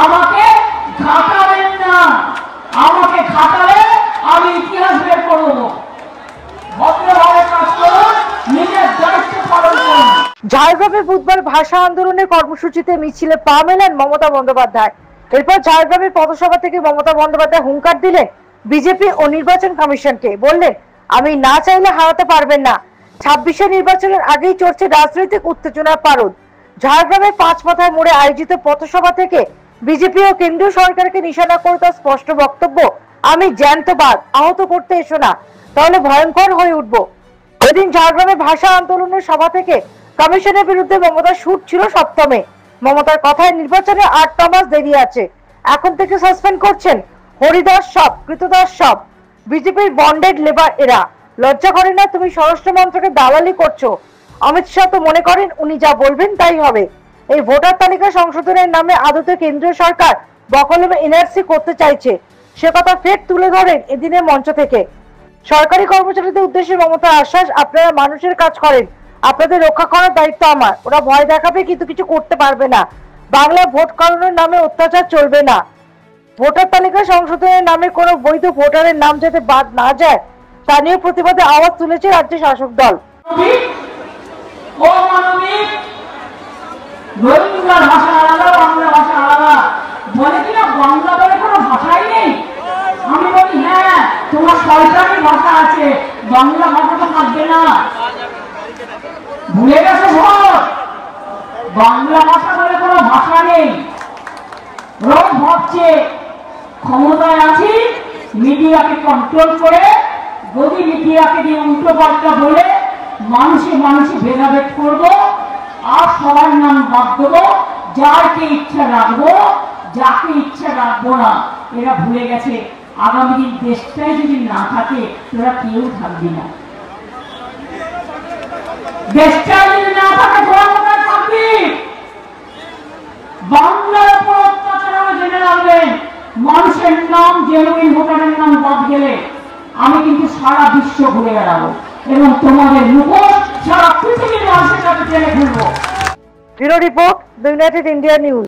আমাকে ঘাটাবেন না, আমাকে ঘাটালে আমি ইতিহাস বের করব। ভদ্রভাবে কাজ করুন, নিজের দায়িত্ব পালন করুন। ঝাড়গ্রামে বুধবার ভাষা আন্দোলনের কর্মসূচিতে মিছিলে পা মেলেন মমতা বন্দ্যোপাধ্যায়। এরপর ঝাড়গ্রামের পথসভা থেকে মমতা বন্দ্যোপাধ্যায় হুঙ্কার দিলেন বিজেপি ও নির্বাচন কমিশনকে। বললেন, আমি না চাইলে হারাতে পারবেন না। 26শে নির্বাচনের আগেই চলছে রাজনৈতিক উত্তেজনার পারদ। ঝাড়গ্রামের পাঁচমাথার মোড়ে আয়োজিত পথসভা থেকে বিজেপি ও কেন্দ্রীয় সরকারকে নিশানা করে তার স্পষ্ট বক্তব্য, আমি জ্যান্ত বাঘ, আহত করতে এসো না, তাহলে ভয়ঙ্কর হয়ে উঠবো। এদিন ঝাড়গ্রামে ভাষা আন্দোলনের সভা থেকে কমিশনের বিরুদ্ধে মমতার শুট ছিল সপ্তমে। মমতার কথায় নির্বাচনে 8টা মাস দেরি আছে, এখন থেকে সাসপেন্ড করছেন হরিদাস সব, কৃতদাস সব, বিজেপির বন্ডেড লেবার এরা। লজ্জা করে না? তুমি স্বরাষ্ট্র মন্ত্রকে দালালি করছো। অমিত শাহ তো মনে করেন উনি যা বলবেন তাই হবে। এই ভোটার তালিকা সংশোধনের নামে আদতে কেন্দ্রীয় সরকার বকলমে এনআরসি করতে চাইছে, সে কথা ফের তুলে ধরেন এদিনের মঞ্চ থেকে। সরকারি কর্মচারীদের উদ্দেশ্যে মমতার আশ্বাস, আপনারা মানুষের কাজ করেন, আপনাদের রক্ষা করার দায়িত্ব আমার। ওরা ভয় দেখাবে কিন্তু কিছু করতে পারবে না। বাংলায় ভোট করানোর নামে অত্যাচার চলবে না। ভোটার তালিকা সংশোধনের নামে কোনো বৈধ ভোটারের নাম যাতে বাদ না যায় তা নিয়ে প্রতিবাদে আওয়াজ তুলেছে রাজ্য শাসক দল। রবীন্দ্র ভাষা আলাদা, বাংলা ভাষা আলাদা বলে কিনা, বাংলা বলে কোনো ভাষাই নেই। আমি বলি হ্যাঁ, তোমার সরকারি ভাষা আছে, বাংলা ভাষা তো থাকবে না। ভুলে গেছো ভোট, বাংলা ভাষা বলে কোনো ভাষা নেই। রোজ ভাবছে ক্ষমতায় আছি, মিডিয়াকে কন্ট্রোল করে, গদি মিডিয়াকে দিয়ে উল্টো পাল্টা বলে মানুষে মানুষে ভেদাভেদ করবো, আর সবার নাম বাদ দেবো, যাকে ইচ্ছা রাখবো, যাকে ইচ্ছা রাখবো না। এরা ভুলে গেছে আগামী দিন দেশটাই যদি না থাকে তোরা কেউ থাকবি না। দেশটাই যদি না থাকে তোরা কোথায় থাকবি? বাংলার উপর অত্যাচার হবে জেনে রাখবেন। মানুষের নাম, জেনুইন ভোটারের নাম বাদ গেলে আমি কিন্তু সারা বিশ্ব ঘুরে বেড়াবো এবং তোমাদের মুখোশ সারা পৃথিবীর মানুষের কাছে টেনে ফেলবো। Bureau report, the United India news.